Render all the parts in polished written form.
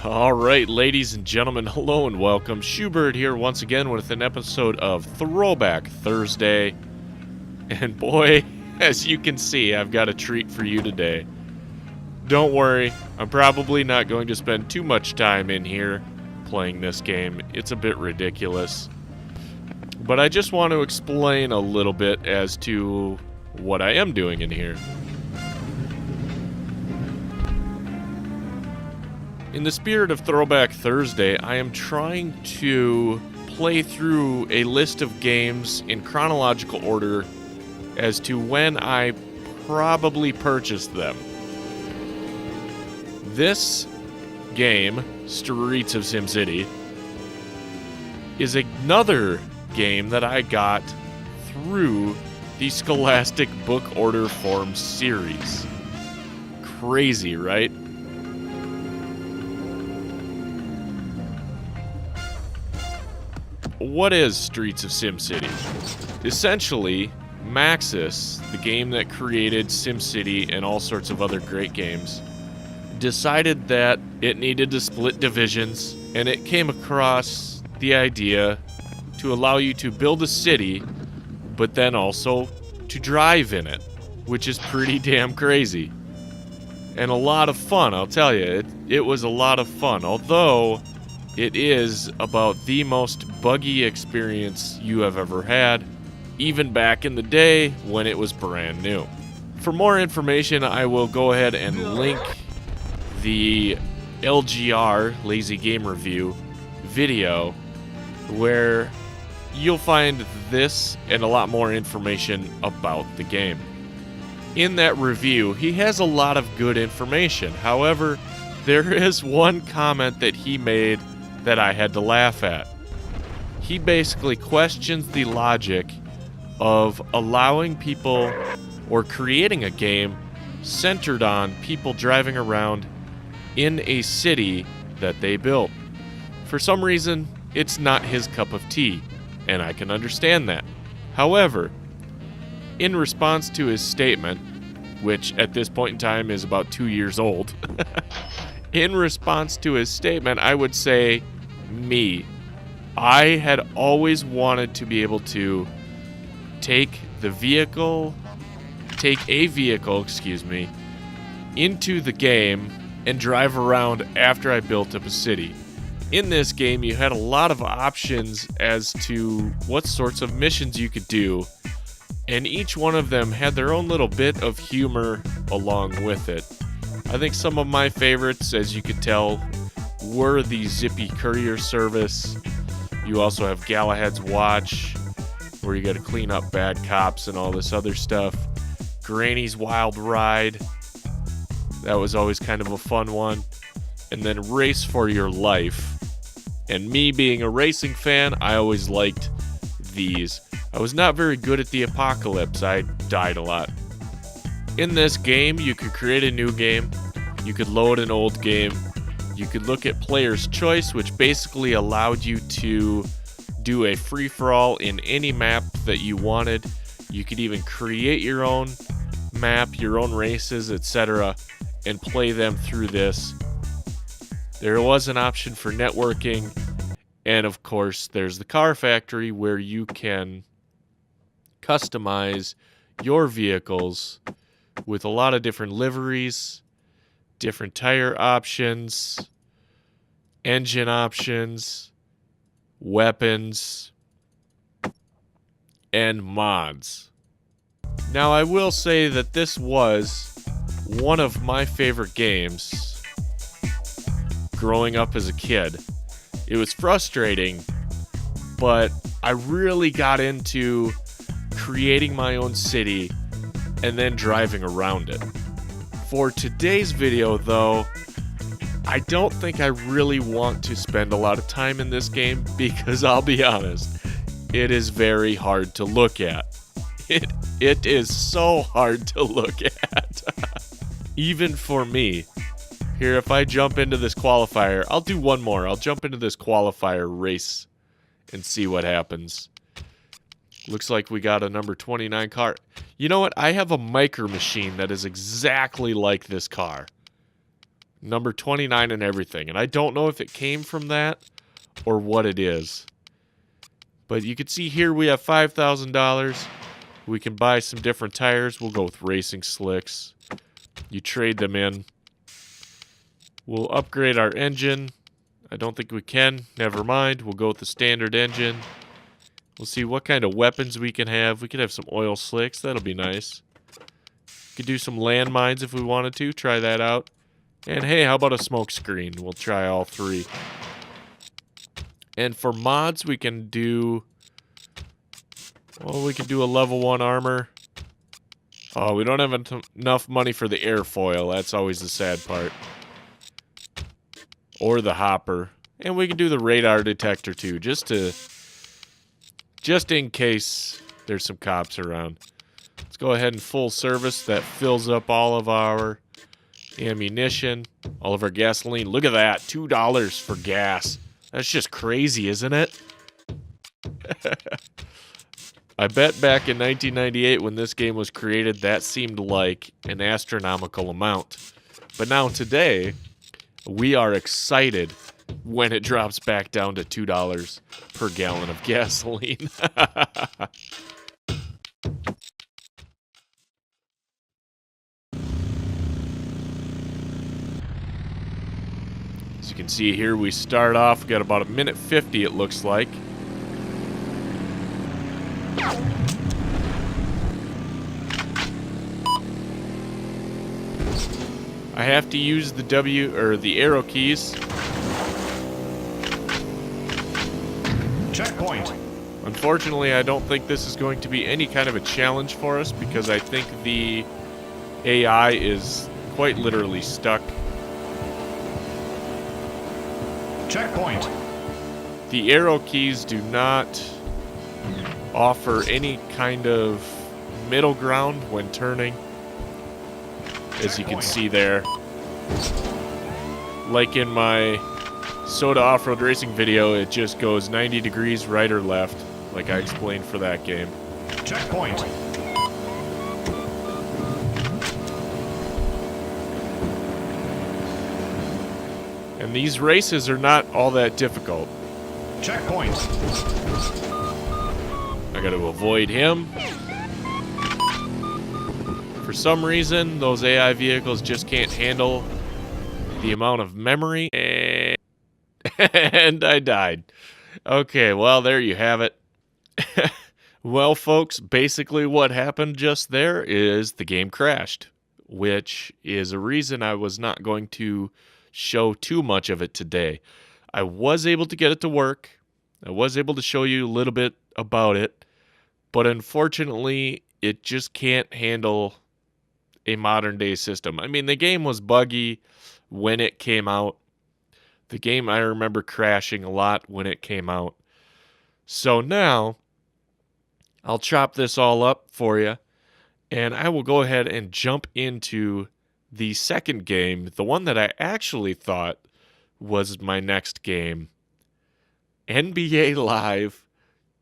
Alright, ladies and gentlemen, hello and welcome. Schubert here once again with an episode of Throwback Thursday. And boy, as you can see, I've got a treat for you today. Don't worry, I'm probably not going to spend too much time in here playing this game. It's a bit ridiculous. But I just want to explain a little bit as to what I am doing in here. In the spirit of Throwback Thursday, I am trying to play through a list of games in chronological order as to when I probably purchased them. This game, Streets of SimCity, is another game that I got through the Scholastic Book Order Forms series. Crazy, right? What is Streets of SimCity? Essentially, Maxis, the game that created SimCity and all sorts of other great games, decided that it needed to split divisions, and it came across the idea to allow you to build a city, but then also to drive in it, which is pretty damn crazy. And a lot of fun, I'll tell you. It was a lot of fun, although it is about the most buggy experience you have ever had, even back in the day when it was brand new. For more information, I will go ahead and link the LGR, Lazy Game Review, video, where you'll find this and a lot more information about the game. In that review, he has a lot of good information. However, there is one comment that he made that I had to laugh at. He basically questions the logic of allowing people or creating a game centered on people driving around in a city that they built. For some reason, it's not his cup of tea, and I can understand that. However, in response to his statement, which at this point in time is about 2 years old, in response to his statement, I would say, I had always wanted to be able to take a vehicle, into the game and drive around after I built up a city. In this game, you had a lot of options as to what sorts of missions you could do, and each one of them had their own little bit of humor along with it. I think some of my favorites, as you could tell, were the Zippy Courier Service. You also have Galahad's Watch, where you gotta clean up bad cops and all this other stuff. Granny's Wild Ride, that was always kind of a fun one. And then Race for Your Life. And me being a racing fan, I always liked these. I was not very good at the Apocalypse, I died a lot. In this game, you could create a new game, you could load an old game, you could look at player's choice, which basically allowed you to do a free-for-all in any map that you wanted. You could even create your own map, your own races, etc., and play them through this. There was an option for networking, and of course, there's the car factory where you can customize your vehicles with a lot of different liveries, different tire options, engine options, weapons, and mods. Now, I will say that this was one of my favorite games growing up as a kid. It was frustrating, but I really got into creating my own city and then driving around it. For today's video, though, I don't think I really want to spend a lot of time in this game because I'll be honest, it is very hard to look at. It is so hard to look at. Even for me. Here, if I jump into this qualifier, I'll do one more. I'll jump into this qualifier race and see what happens. Looks like we got a number 29 car. You know what? I have a micro machine that is exactly like this car. Number 29 and everything. And I don't know if it came from that or what it is. But you can see here we have $5,000. We can buy some different tires. We'll go with racing slicks. You trade them in. We'll upgrade our engine. I don't think we can. Never mind. We'll go with the standard engine. We'll see what kind of weapons we can have. We could have some oil slicks. That'll be nice. We could do some landmines if we wanted to. Try that out. And hey, how about a smoke screen? We'll try all three. And for mods, we can do... Well, we can do a level 1 armor. Oh, we don't have enough money for the airfoil. That's always the sad part. Or the hopper. And we can do the radar detector too, just in case there's some cops around. Let's go ahead and full service. That fills up all of our ammunition, all of our gasoline. Look at that, $2 for gas. That's just crazy, isn't it? I bet back in 1998 when this game was created, that seemed like an astronomical amount. But now today, we are excited when it drops back down to $2 per gallon of gasoline. As you can see here, we start off, we got about 1:50 it looks like. I have to use the W or the arrow keys. Checkpoint. Unfortunately, I don't think this is going to be any kind of a challenge for us because I think the AI is quite literally stuck. Checkpoint. The arrow keys do not offer any kind of middle ground when turning. As you can see there. Like in my SOTA off-road racing video, it just goes 90 degrees right or left, like I explained for that game. Checkpoint. And these races are not all that difficult. Checkpoint. I gotta avoid him. For some reason, those AI vehicles just can't handle the amount of memory. And I died. Okay, well, there you have it. Well, folks, basically what happened just there is the game crashed, which is a reason I was not going to show too much of it today. I was able to get it to work. I was able to show you a little bit about it, but unfortunately, it just can't handle a modern day system. I mean, the game was buggy when it came out. The game, I remember crashing a lot when it came out. So now, I'll chop this all up for you, and I will go ahead and jump into the second game, the one that I actually thought was my next game, NBA Live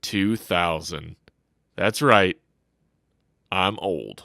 2000. That's right, I'm old.